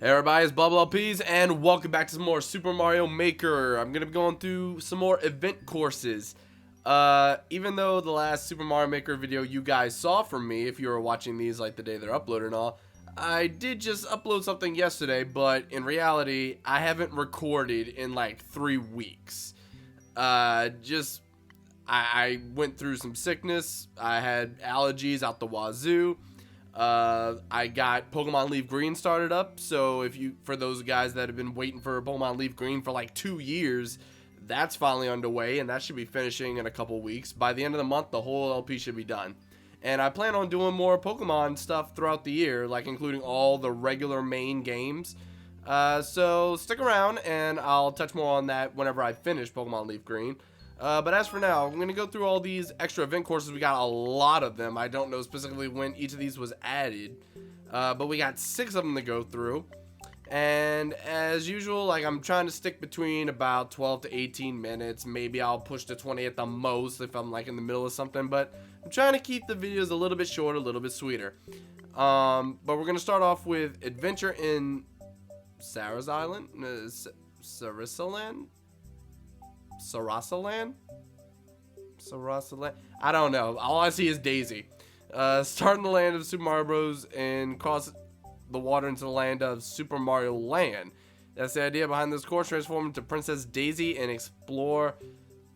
Hey everybody, it's BONDofGAMES and welcome back to some more Super Mario Maker. I'm going to be going through some more event courses. Even though the last Super Mario Maker video you guys saw from me, if you were watching these like the day they're uploaded and all, I did just upload something yesterday, but in reality, I haven't recorded in like 3 weeks. I went through some sickness. I had allergies out the wazoo. I got Pokemon Leaf Green started up, so for those guys that have been waiting for Pokemon Leaf Green for like 2 years, that's finally underway, and that should be finishing in a couple weeks. By the end of the month, the whole LP should be done. And I plan on doing more Pokemon stuff throughout the year, like including all the regular main games. So stick around, and I'll touch more on that whenever I finish Pokemon Leaf Green. But as for now, I'm going to go through all these extra event courses. We got a lot of them. I don't know specifically when each of these was added. But we got 6 of them to go through. And as usual, like I'm trying to stick between about 12 to 18 minutes. Maybe I'll push to 20 at the most if I'm like in the middle of something. But I'm trying to keep the videos a little bit shorter, a little bit sweeter. But we're going to start off with Adventure in Sarah's Island. Sarasaland? Sarasaland? I don't know. All I see is Daisy. Start in the land of Super Mario Bros. And cross the water into the land of Super Mario Land. That's the idea behind this course. Transform into Princess Daisy and explore,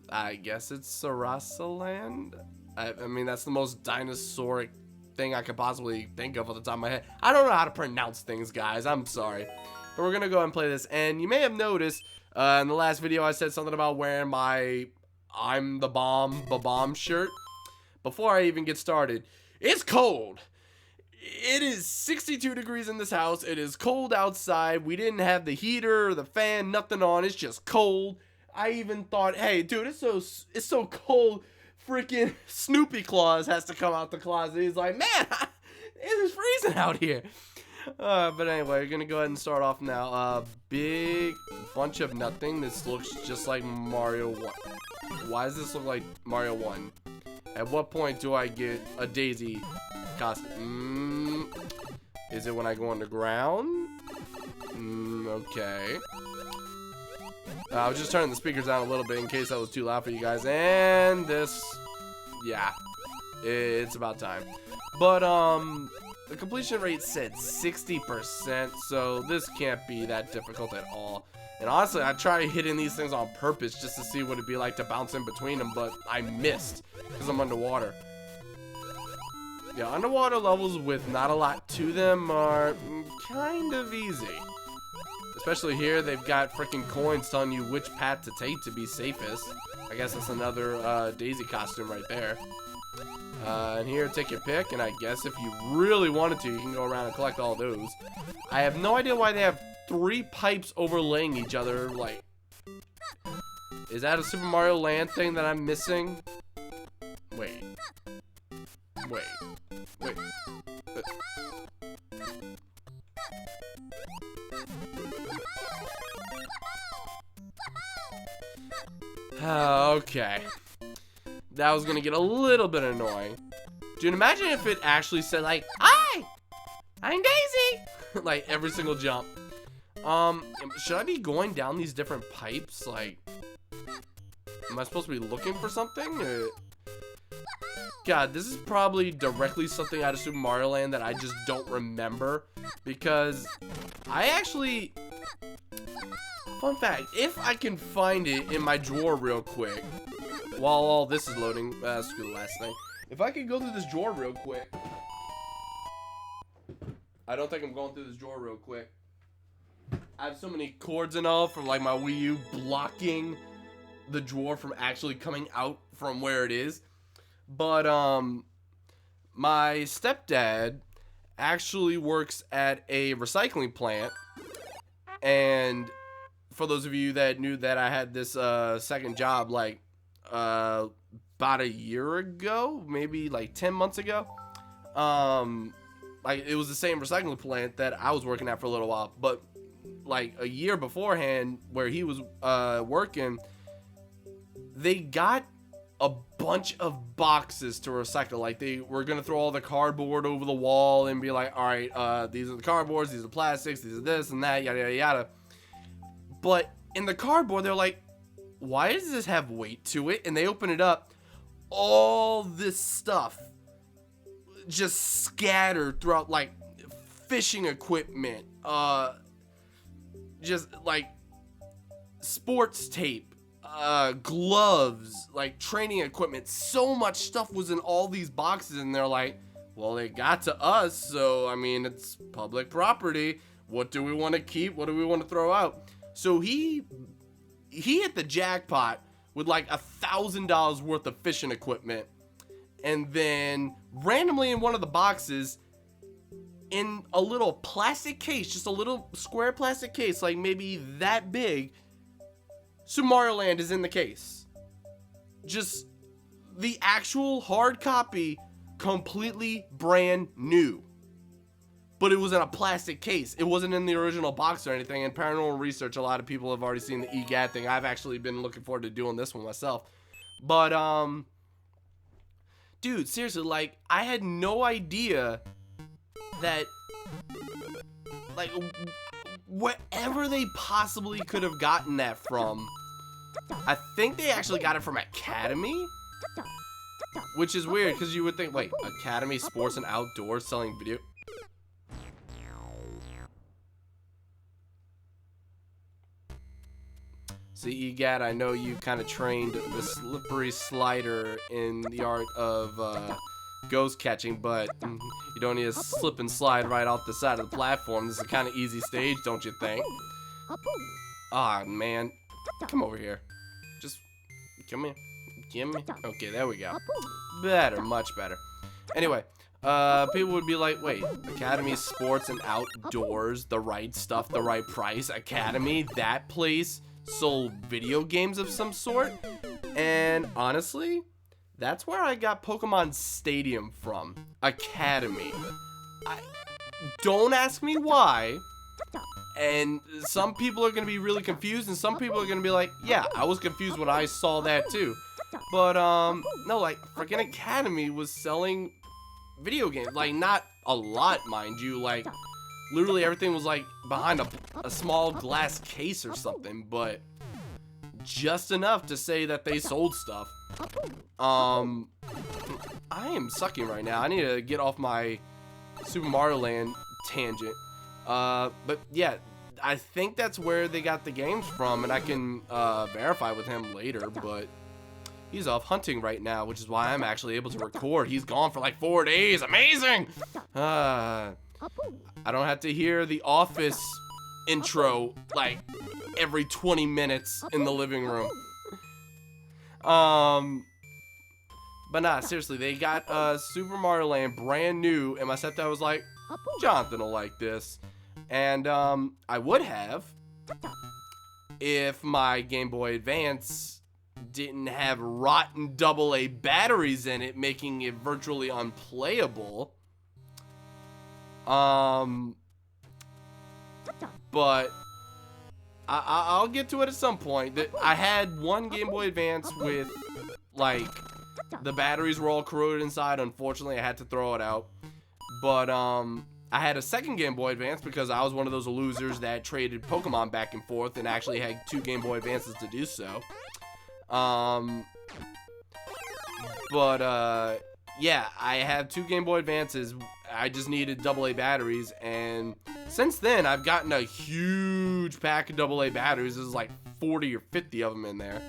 I guess it's Sarasaland? I mean, that's the most dinosauric thing I could possibly think of off the top of my head. I don't know how to pronounce things, guys. I'm sorry. But we're going to go ahead and play this. And you may have noticed in the last video I said something about wearing my I'm the Bomb shirt. Before I even get started, it's cold. It is 62 degrees in this house. It is cold outside. We didn't have the heater or the fan, nothing on. It's just cold. I even thought, hey, dude, it's so cold. Freaking Snoopy Claus has to come out the closet. He's like, man, it is freezing out here. But anyway, we're gonna go ahead and start off now. Big bunch of nothing. This looks just like Mario 1. Why does this look like Mario 1? At what point do I get a Daisy costume? Is it when I go underground? Okay. I was just turning the speakers down a little bit in case that was too loud for you guys. And this, yeah, it's about time. But the completion rate said 60%, so this can't be that difficult at all. And honestly, I tried hitting these things on purpose just to see what it'd be like to bounce in between them, but I missed because I'm underwater. Yeah, underwater levels with not a lot to them are kind of easy. Especially here, they've got freaking coins telling you which path to take to be safest. I guess that's another Daisy costume right there. And here, take your pick, and I guess if you really wanted to, you can go around and collect all those. I have no idea why they have 3 pipes overlaying each other, like... Is that a Super Mario Land thing that I'm missing? Wait. Okay. That was gonna get a little bit annoying. Dude, imagine if it actually said like, "Hi, I'm Daisy," like every single jump. Should I be going down these different pipes? Like, am I supposed to be looking for something? God, this is probably directly something out of Super Mario Land that I just don't remember, because I actually, fun fact, if I can find it in my drawer real quick, while all this is loading, screw the last thing. If I could go through this drawer real quick. I don't think I'm going through this drawer real quick. I have so many cords and all from like my Wii U blocking the drawer from actually coming out from where it is. But my stepdad actually works at a recycling plant. And for those of you that knew that I had this second job like about a year ago, maybe like 10 months ago, like it was the same recycling plant that I was working at for a little while, but like a year beforehand where he was working, they got a bunch of boxes to recycle. Like, they were gonna throw all the cardboard over the wall and be like, all right, these are the cardboards, these are the plastics, these are this and that, yada yada yada. But in the cardboard, they're like, why does this have weight to it? And they open it up, all this stuff just scattered throughout, like fishing equipment, just like sports tape, gloves, like training equipment. So much stuff was in all these boxes, and they're like, well, it got to us, so I mean, it's public property. What do we want to keep? What do we want to throw out? So he hit the jackpot with like $1,000 worth of fishing equipment, and then randomly in one of the boxes, in a little plastic case, just a little square plastic case, like maybe that big, Super Mario Land is in the case. Just the actual hard copy, completely brand new. But it was in a plastic case. It wasn't in the original box or anything. In Paranormal Research, a lot of people have already seen the EGAT thing. I've actually been looking forward to doing this one myself. But, dude, seriously, like, I had no idea that, like, wherever they possibly could have gotten that from, I think they actually got it from Academy, which is weird, because you would think, wait, Academy Sports and Outdoors selling video... See, EGAT, I know you kind of trained the slippery slider in the art of ghost catching, but you don't need to slip and slide right off the side of the platform. This is a kind of easy stage, don't you think? Ah, man. Come over here. Just come here. Gimme. Okay, there we go. Better, much better. Anyway, people would be like, wait, Academy Sports and Outdoors, the right stuff, the right price, Academy, that place sold video games of some sort? And honestly, that's where I got Pokemon Stadium from. Academy. Don't ask me why. And some people are going to be really confused, and some people are going to be like, yeah, I was confused when I saw that too. But, no, like, freaking Academy was selling video games. Like, not a lot, mind you. Like, literally everything was, like, behind a small glass case or something. But just enough to say that they sold stuff. I am sucking right now. I need to get off my Super Mario Land tangent. But yeah, I think that's where they got the games from, and I can verify with him later, but he's off hunting right now, which is why I'm actually able to record. He's gone for like 4 days. Amazing! I don't have to hear the Office intro like every 20 minutes in the living room. But nah, seriously, they got Super Mario Land brand new, and my stepdad was like, Jonathan will like this. And I would have if my Game Boy Advance didn't have rotten AA batteries in it, making it virtually unplayable. But I'll get to it at some point. I had one Game Boy Advance with, like, the batteries were all corroded inside. Unfortunately, I had to throw it out. But I had a second Game Boy Advance because I was one of those losers that traded Pokemon back and forth and actually had 2 Game Boy Advances to do so. Yeah, I have 2 Game Boy Advances. I just needed AA batteries, and since then, I've gotten a huge pack of AA batteries. There's like 40 or 50 of them in there.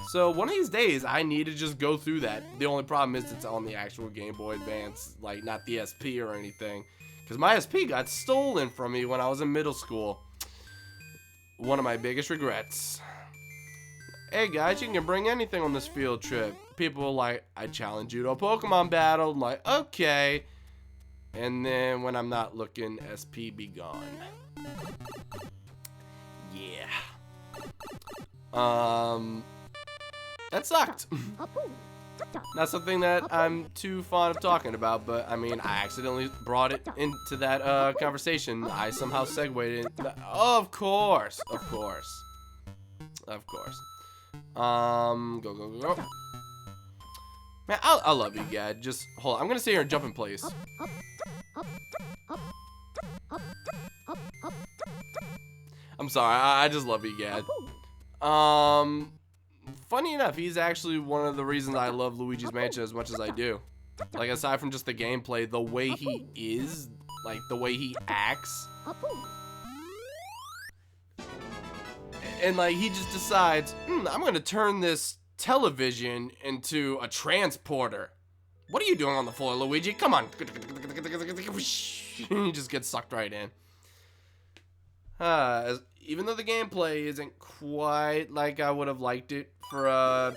So one of these days, I need to just go through that. The only problem is it's on the actual Game Boy Advance, like not the SP or anything. Because my SP got stolen from me when I was in middle school. One of my biggest regrets. Hey guys, you can bring anything on this field trip. People are like, I challenge you to a Pokemon battle. I'm like, okay. And then when I'm not looking, SP be gone. Yeah. That sucked. Not something that I'm too fond of talking about, but I mean, I accidentally brought it into that conversation. I somehow segued it. Of course. Go. Man, I love you, Gad. Just hold on. I'm gonna stay here and jump in place. I'm sorry. I just love you, Gad. Funny enough, he's actually one of the reasons I love Luigi's Mansion as much as I do. Like, aside from just the gameplay, the way he is, like, the way he acts. And, like, he just decides, I'm gonna turn this television into a transporter. What are you doing on the floor, Luigi? Come on. He just gets sucked right in. Even though the gameplay isn't quite like I would have liked it for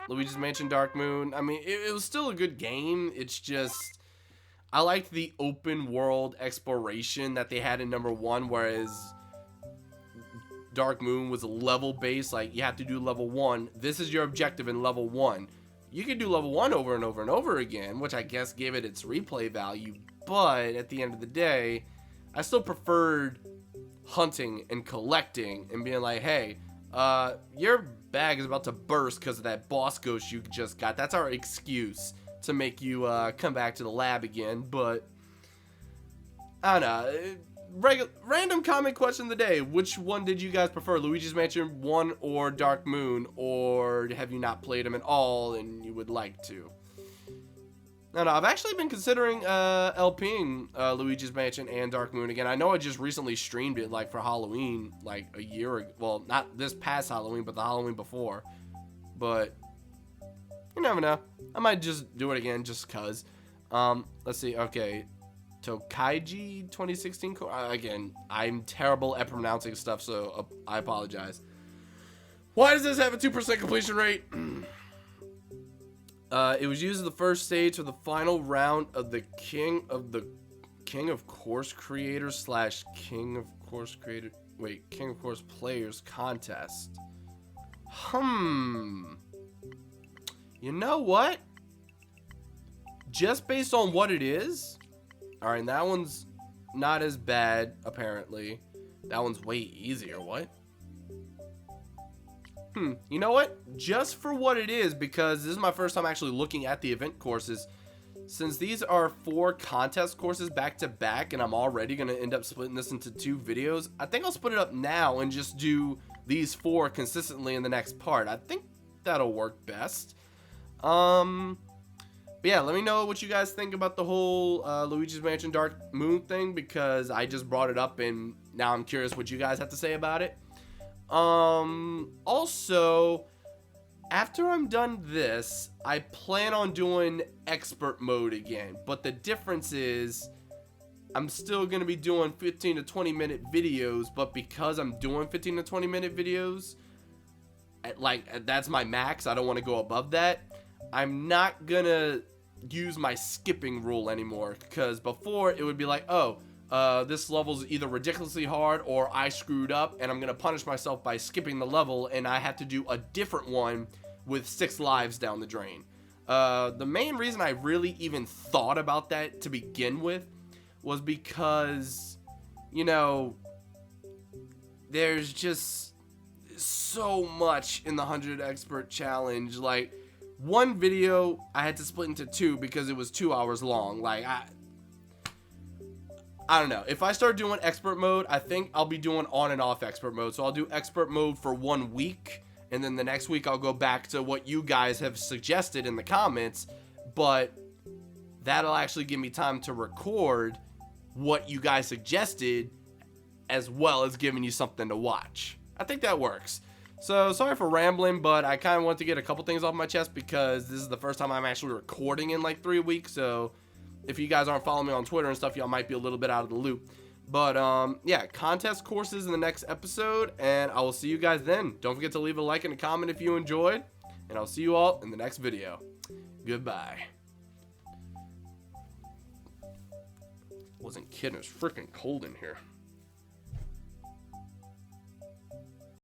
Luigi's Mansion Dark Moon, I mean, it was still a good game. It's just, I liked the open world exploration that they had in number 1, whereas Dark Moon was level based. Like, you have to do level 1. This is your objective in level 1. You can do level 1 over and over and over again, which I guess gave it its replay value, but at the end of the day, I still preferred hunting and collecting and being like, hey, your bag is about to burst because of that boss ghost you just got. That's our excuse to make you come back to the lab again. But I don't know. Random comment question of the day: which one did you guys prefer, Luigi's Mansion 1 or Dark Moon, or have you not played them at all and you would like to? No, I've actually been considering LPing Luigi's Mansion and Dark Moon again. I know I just recently streamed it, like, for Halloween, like, a year ago. Well, not this past Halloween, but the Halloween before. But you never know. I might just do it again just cuz. Let's see. Okay. Tokaiji 2016. Again, I'm terrible at pronouncing stuff, so I apologize. Why does this have a 2% completion rate? It was used as the first stage for the final round of the King of Course Creators / King of Course Players contest. You know what? Just based on what it is, alright, that one's not as bad, apparently. That one's way easier, what? You know what? Just for what it is, because this is my first time actually looking at the event courses, since these are 4 contest courses back to back, and I'm already going to end up splitting this into 2 videos, I think I'll split it up now and just do these 4 consistently in the next part. I think that'll work best. But yeah, let me know what you guys think about the whole Luigi's Mansion Dark Moon thing, because I just brought it up and now I'm curious what you guys have to say about it. Also, after I'm done this, I plan on doing expert mode again, but the difference is I'm still going to be doing 15 to 20 minute videos, but because I'm doing 15 to 20 minute videos, that's my max, I don't want to go above that. I'm not going to use my skipping rule anymore, because before it would be like, oh, this level's either ridiculously hard or I screwed up and I'm gonna punish myself by skipping the level and I have to do a different one with 6 lives down the drain. The main reason I really even thought about that to begin with was because, you know, there's just so much in the 100 expert challenge. Like, one video I had to split into 2 because it was 2 hours long. Like, I don't know. If I start doing expert mode, I think I'll be doing on and off expert mode. So I'll do expert mode for 1 week, and then the next week I'll go back to what you guys have suggested in the comments, but that'll actually give me time to record what you guys suggested as well as giving you something to watch. I think that works. So sorry for rambling, but I kind of want to get a couple things off my chest because this is the first time I'm actually recording in like 3 weeks, so if you guys aren't following me on Twitter and stuff, y'all might be a little bit out of the loop. But, yeah, contest courses in the next episode, and I will see you guys then. Don't forget to leave a like and a comment if you enjoyed, and I'll see you all in the next video. Goodbye. Wasn't kidding, it's freaking cold in here.